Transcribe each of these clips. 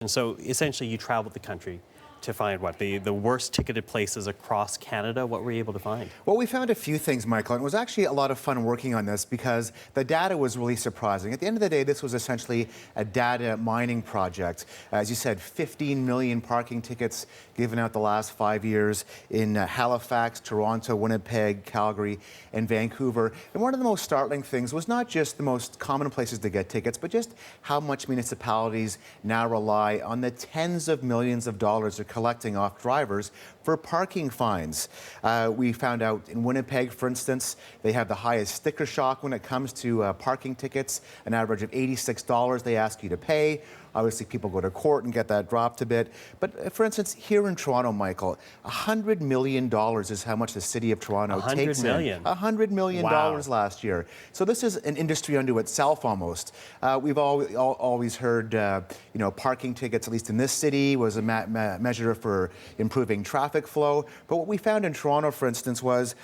question. So essentially, you traveled the country to find what? The worst ticketed places across Canada? What were you able to find? Well, we found a few things, Michael, and it was actually a lot of fun working on this because the data was really surprising. At the end of the day, this was essentially a data mining project. As you said, 15 million parking tickets given out the last 5 years in Halifax, Toronto, Winnipeg, Calgary, and Vancouver. And one of the most startling things was not just the most common places to get tickets, but just how much municipalities now rely on the tens of millions of dollars they're collecting off drivers for parking fines. We found out in Winnipeg, for instance, they have the highest sticker shock when it comes to parking tickets, an average of $86 they ask you to pay. Obviously, people go to court and get that dropped a bit. But for instance, here in Toronto, Michael, $100 million is how much the city of Toronto takes in. $100 million last year. So this is an industry unto itself almost. We've always heard, parking tickets, at least in this city, was a measure for improving traffic flow. But what we found in Toronto, for instance, was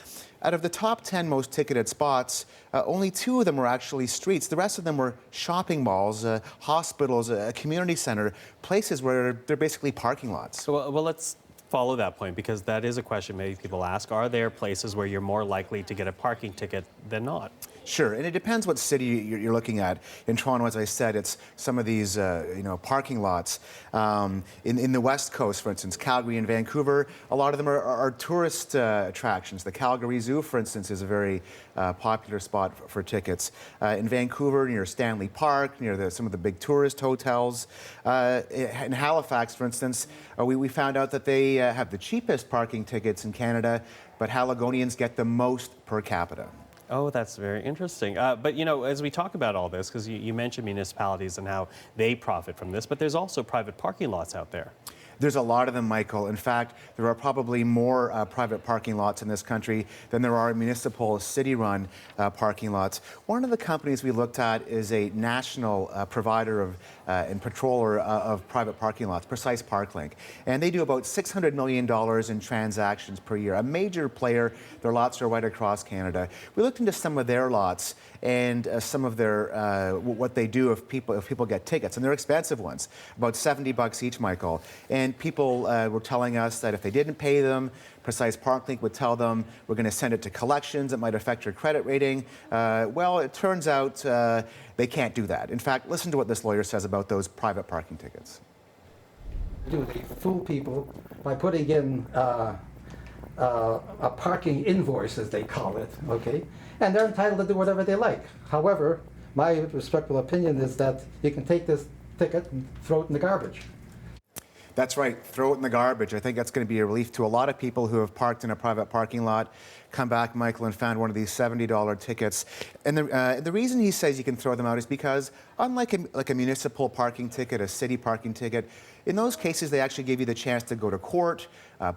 out of the top 10 most ticketed spots, only 2 of them were actually streets. The rest of them were shopping malls, hospitals, a community center, places where they're basically parking lots. So, well, let's follow that point because that is a question many people ask. Are there places where you're more likely to get a parking ticket than not? Sure, and it depends what city you're looking at. In Toronto, as I said, it's some of these, parking lots. In the West Coast, for instance, Calgary and Vancouver, a lot of them are tourist attractions. The Calgary Zoo, for instance, is a very popular spot for tickets. In Vancouver, near Stanley Park, near some of the big tourist hotels. In Halifax, for instance, we found out that they have the cheapest parking tickets in Canada, but Haligonians get the most per capita. Oh, that's very interesting. But, as we talk about all this, because you mentioned municipalities and how they profit from this, but there's also private parking lots out there. There's a lot of them, Michael. In fact, there are probably more private parking lots in this country than there are municipal city-run parking lots. One of the companies we looked at is a national provider of and patroller of private parking lots, Precise ParkLink. And they do about $600 million in transactions per year. A major player. Their lots are right across Canada. We looked into some of their lots and some of their what they do if people get tickets, and they're expensive ones, about $70 each, Michael. And people were telling us that if they didn't pay them, Precise ParkLink would tell them, we're going to send it to collections, it might affect your credit rating. Well, it turns out they can't do that. In fact, listen to what this lawyer says about those private parking tickets. They fool people by putting in a parking invoice, as they call it, okay? And they're entitled to do whatever they like. However, my respectful opinion is that you can take this ticket and throw it in the garbage. That's right, throw it in the garbage. I think that's going to be a relief to a lot of people who have parked in a private parking lot, come back, Michael, and found one of these $70 tickets. And the reason he says you can throw them out is because, unlike a municipal parking ticket, a city parking ticket, in those cases they actually give you the chance to go to court,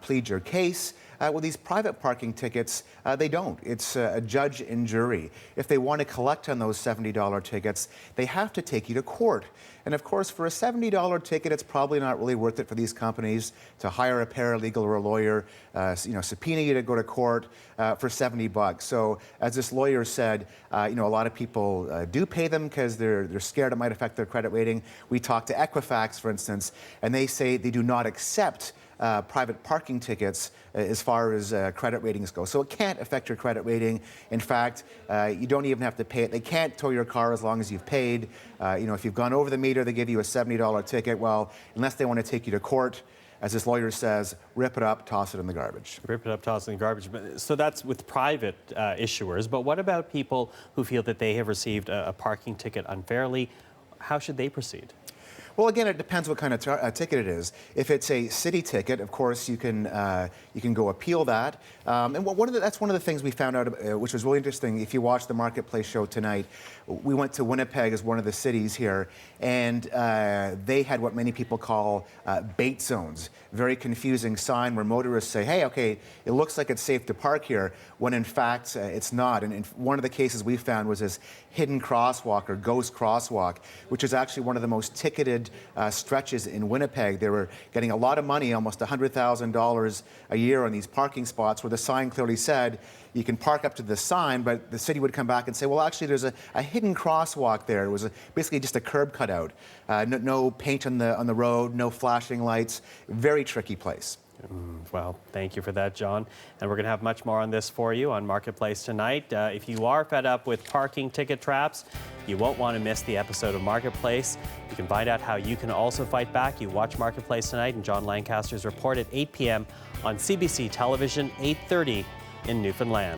plead your case. With these private parking tickets, they don't. It's a judge and jury. If they want to collect on those $70 tickets, they have to take you to court. And of course, for a $70 ticket, it's probably not really worth it for these companies to hire a paralegal or a lawyer, subpoena you to go to court for $70. So, as this lawyer said, a lot of people do pay them because they're scared it might affect their credit rating. We talked to Equifax, for instance, and they say they do not accept private parking tickets as far as credit ratings go. So it can't affect your credit rating. In fact, you don't even have to pay it. They can't tow your car as long as you've paid. If you've gone over the meter, they give you a $70 ticket. Well, unless they want to take you to court, as this lawyer says, rip it up, toss it in the garbage. Rip it up, toss it in the garbage. So that's with private issuers. But what about people who feel that they have received a parking ticket unfairly? How should they proceed? Well, again, it depends what kind of ticket it is. If it's a city ticket, of course, you can go appeal that. And that's one of the things we found out, which was really interesting. If you watch the Marketplace show tonight, we went to Winnipeg as one of the cities here, and they had what many people call bait zones. Very confusing sign where motorists say, hey, okay, it looks like it's safe to park here, when in fact it's not. And one of the cases we found was this hidden crosswalk or ghost crosswalk, which is actually one of the most ticketed stretches in Winnipeg. They were getting a lot of money, almost $100,000 a year on these parking spots, where the sign clearly said, you can park up to the sign, but the city would come back and say, well, actually, there's a hidden crosswalk there. It was basically just a curb cutout. No paint on the road, no flashing lights. Very tricky place. Well, thank you for that, John. And we're going to have much more on this for you on Marketplace tonight. If you are fed up with parking ticket traps, you won't want to miss the episode of Marketplace. You can find out how you can also fight back. You watch Marketplace tonight and John Lancaster's report at 8 p.m. on CBC Television, 8:30 in Newfoundland.